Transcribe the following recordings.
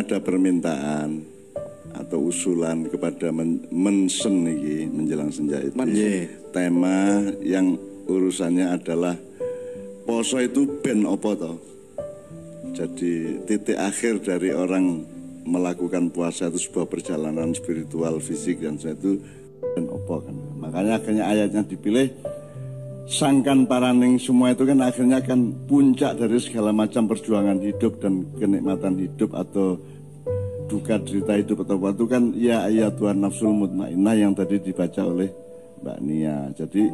ada permintaan atau usulan kepada mensen iki menjelang senja itu. Tema yang urusannya adalah poso itu ben opo toh. Jadi titik akhir dari orang melakukan puasa itu sebuah perjalanan spiritual, fisik dan sebagainya itu ben opo kan. Makanya akhirnya ayatnya dipilih, sangkan paraning semua itu kan akhirnya kan puncak dari segala macam perjuangan hidup dan kenikmatan hidup atau duka derita hidup atau apa itu kan ya Tuhan nafsul mutmainnah yang tadi dibaca oleh Mbak Nia. Jadi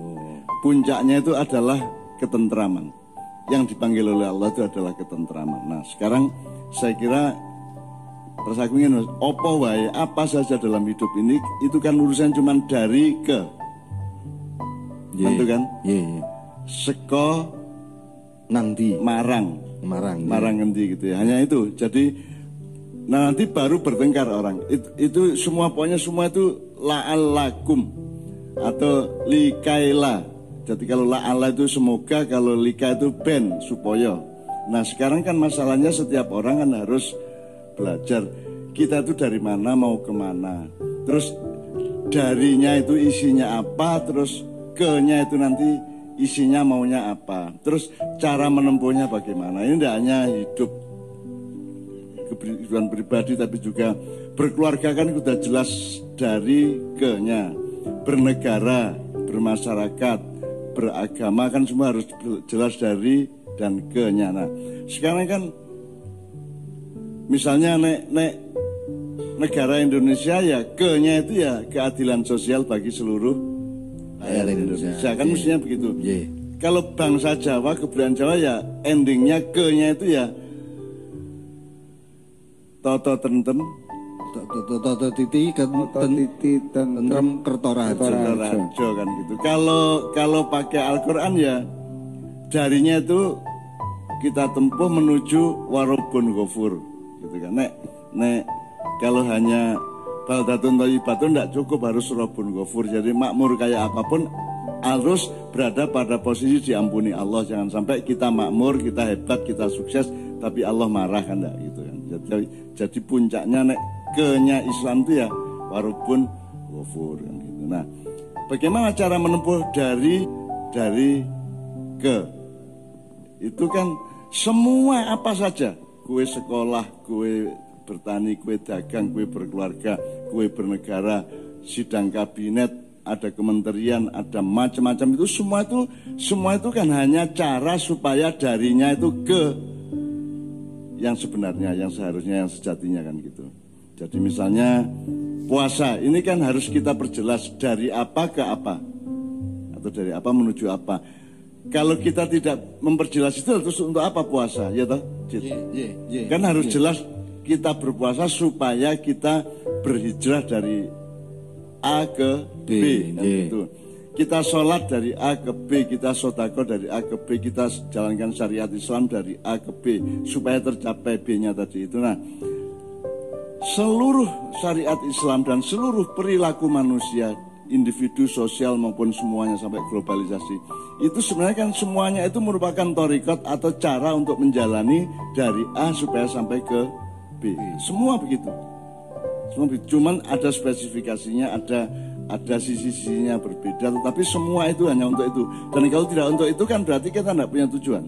puncaknya itu adalah ketentraman. Yang dipanggil oleh Allah itu adalah ketentraman. Nah sekarang saya kira terus aku ingin opo wae apa saja dalam hidup ini itu kan urusan cuman dari ke. Tentu kan? Seko nanti marang nanti gitu ya. Hanya itu. Jadi nanti baru bertengkar orang. Itu semua pokoknya semua itu la'allakum atau likaila. Jadi kalau la'alla itu semoga, kalau lika itu ben supaya. Nah sekarang kan masalahnya setiap orang kan harus belajar kita itu dari mana mau kemana. Terus darinya itu isinya apa, terus ke-nya itu nanti isinya maunya apa. Terus cara menempuhnya bagaimana. Ini tidak hanya hidup kehidupan pribadi tapi juga berkeluarga kan sudah jelas dari ke-nya. Bernegara, bermasyarakat, beragama kan semua harus jelas dari dan ke-nya. Nah, sekarang kan misalnya nek negara Indonesia ya ke-nya itu ya keadilan sosial bagi seluruh rakyat Indonesia. Kan mestinya begitu. Kalau bangsa Jawa, kebudayaan Jawa ya endingnya ke-nya itu ya toto tentem toto titi tentrem kertorajo kan gitu. Kalau pakai Al-Qur'an ya darinya itu kita tempuh menuju warobun ghafur gitu kan. Nek kalau hanya baldatun thayyibatun tidak cukup, harus robun ghafur. Jadi makmur kayak apapun harus berada pada posisi diampuni Allah. Jangan sampai kita makmur, kita hebat, kita sukses tapi Allah marah kan enggak gitu kan. Jadi puncaknya nek ke-nya Islam itu ya warubun ghafur kan gitu. Nah, bagaimana cara menempuh dari ke? Itu kan semua apa saja, kue sekolah, kue bertani, kue dagang, kue berkeluarga, kue bernegara, sidang kabinet, ada kementerian, ada macam-macam itu semua itu kan hanya cara supaya darinya itu ke yang sebenarnya, yang seharusnya, yang sejatinya kan gitu. Jadi misalnya puasa ini kan harus kita perjelas dari apa ke apa atau dari apa menuju apa. Kalau kita tidak memperjelas itu terus untuk apa puasa, ya toh? Kan harus jelas kita berpuasa supaya kita berhijrah dari A ke B kan gitu. Kita sholat dari A ke B, kita sodako dari A ke B, kita jalankan syariat Islam dari A ke B supaya tercapai B-nya tadi itu. Nah, seluruh syariat Islam dan seluruh perilaku manusia, individu, sosial maupun semuanya sampai globalisasi, itu sebenarnya kan semuanya itu merupakan thariqat atau cara untuk menjalani dari A supaya sampai ke B. Semua begitu. Cuman ada spesifikasinya, ada sisi-sisinya berbeda, tetapi semua itu hanya untuk itu. Dan kalau tidak untuk itu kan berarti kita tidak punya tujuan.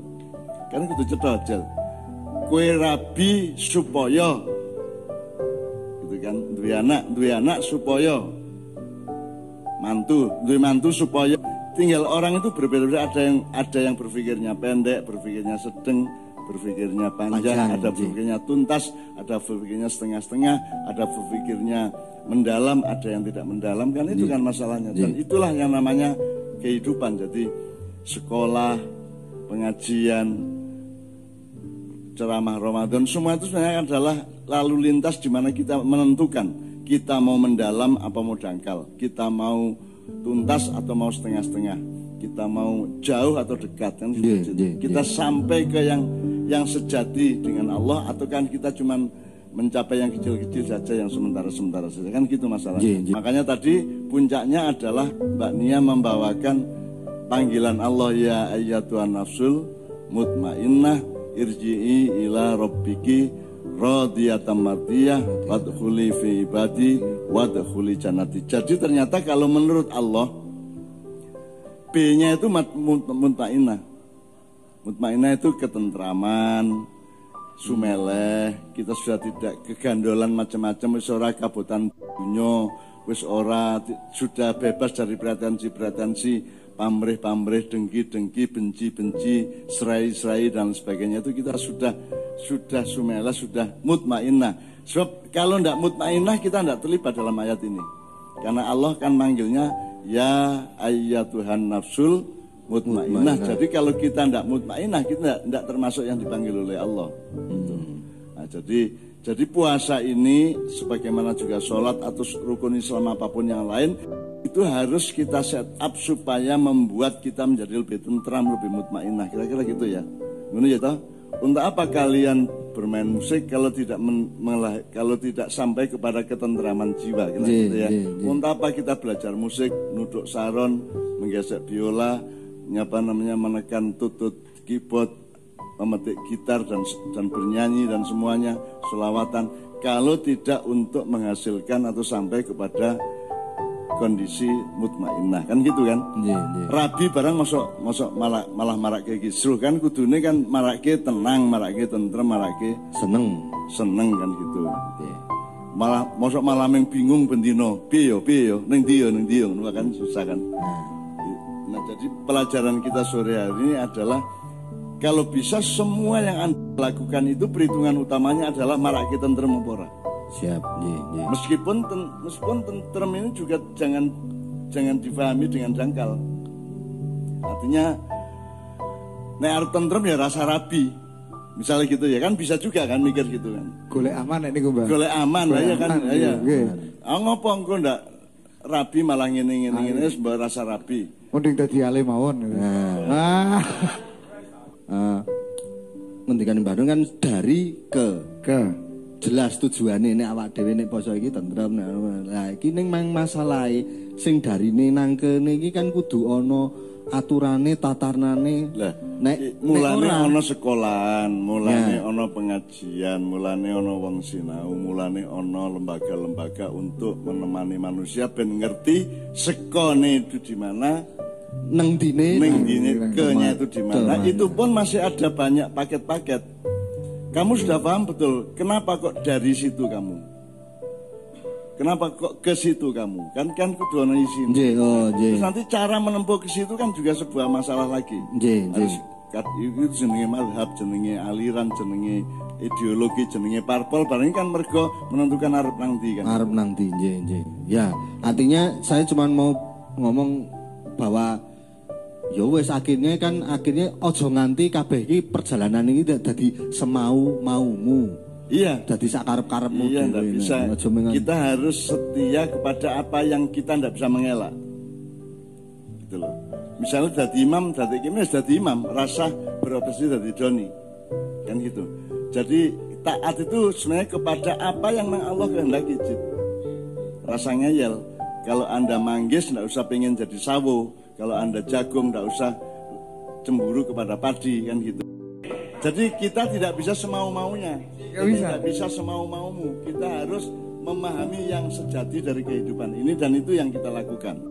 Kan itu cedojel. Kue rabi supaya, gitu kan? Duwe anak supaya, mantu supaya. Tinggal orang itu berbeda-beda. Ada yang berpikirnya pendek, berpikirnya sedang, berpikirnya panjang, ada berpikirnya tuntas, ada berpikirnya setengah-setengah, ada berpikirnya mendalam, ada yang tidak mendalam, kan itu kan masalahnya. Dan itulah yang namanya kehidupan. Jadi sekolah, pengajian, ceramah Ramadan, semua itu sebenarnya adalah lalu lintas di mana kita menentukan kita mau mendalam apa mau dangkal, kita mau tuntas atau mau setengah-setengah, kita mau jauh atau dekat kan. Kita sampai ke yang sejati dengan Allah, atau kan kita cuman mencapai yang kecil-kecil saja, yang sementara-sementara saja, kan gitu masalahnya. Makanya tadi puncaknya adalah Mbak Nia membawakan panggilan Allah, ya ayyatuhan nafsul mutmainnah irji'i ila rabbiki radiyatan mardiyah wadkhuli fi ibadi wadkhuli jannati. Jadi ternyata kalau menurut Allah B-nya itu mutmainah. Mutmainah itu ketentraman, sumeleh, kita sudah tidak kegandolan macam-macam, wis ora kabutan dunya, wis ora sudah bebas dari pretensi-pretensi, pamrih-pamrih, dengki-dengki, benci-benci, serai-serai dan sebagainya. Itu kita sudah sumeleh, sudah mutmainah. Sebab kalau tidak mutmainah kita tidak terlibat dalam ayat ini. Karena Allah kan manggilnya ya ayyatuhan nafsul mutmainah. Jadi kalau kita tidak mutmainah, kita tidak termasuk yang dipanggil oleh Allah. Nah, jadi puasa ini sebagaimana juga sholat atau rukun Islam apapun yang lain itu harus kita set up supaya membuat kita menjadi lebih tentram, lebih mutmainah. Kira-kira gitu ya. Ngono ya toh? Untuk apa kalian bermain musik kalau tidak kalau tidak sampai kepada ketentraman jiwa, gitu ya. Untuk apa kita belajar musik, nuduk saron, menggesek biola, menekan tutut keyboard, memetik gitar dan bernyanyi dan semuanya, selawatan, kalau tidak untuk menghasilkan atau sampai kepada kondisi mutmainah, kan gitu kan? Rabi barang masuk malah marake kisruh kan, kudune kan marake tenang, marake tentrem, marake seneng kan gitu. Malah yang bingung bendino, piye yo ning ndi yo kan susah kan. Nah, jadi pelajaran kita sore hari ini adalah kalau bisa semua yang Anda lakukan itu perhitungan utamanya adalah marake tentrem apa ora. Siap, Meskipun tentrem ini juga jangan difahami dengan jangkal. Artinya nek arep tentrem ya rasa rabi. Misalnya gitu ya kan, bisa juga kan mikir gitu kan. Golek aman nek niku, Mbak. Golek aman ya kan. Ya. Ngopo engko ndak rabi malah ngene wis mbok rasa rabi. Mending dadi alim mawon. Ngendikan Bandung kan dari ke jelas tujuane nek awak dhewe nek poso iki tentrem. Lah iki ning masalahe sing darine nang kene iki kan kudu ana aturane, tatarnane. Lah nek mulane ana sekolahan, mulane ana pengajian, mulane ana wong sinau, mulane ana lembaga-lembaga untuk menemani manusia ben ngerti sekone itu di mana, neng dine kenya itu di mana. Itu pun masih ada banyak paket-paket. Kamu sudah paham betul kenapa kok dari situ kamu? Kenapa kok ke situ kamu? Kan kudu ana isin. Terus nanti cara menempuh ke situ kan juga sebuah masalah lagi. Itu jenenge mazhab, jenenge aliran, jenenge ideologi, jenenge parpol, barang ini kan mergo menentukan arep nang ndi kan. Arep nang ndi, Ya, artinya saya cuma mau ngomong bahwa ya wis akhirnya ojo nganti kabeh iki perjalanan ini dadi semau-maumu. Iya, dadi sakarep-karepmu. Iya, enggak bisa. Kita harus setia kepada apa yang kita enggak bisa mengelak. Gitu loh. Misalnya dadi imam, dadi imam, rasa beroperasi dadi doni. Kan gitu. Jadi taat itu sebenarnya kepada apa yang Allah kehendaki. Rasa ngeyel. Kalau Anda manggis enggak usah pengen jadi sawo. Kalau Anda jagung, tidak usah cemburu kepada padi, kan gitu. Jadi kita tidak bisa semau-maunya. Tidak bisa semau-maumu. Kita harus memahami yang sejati dari kehidupan ini, dan itu yang kita lakukan.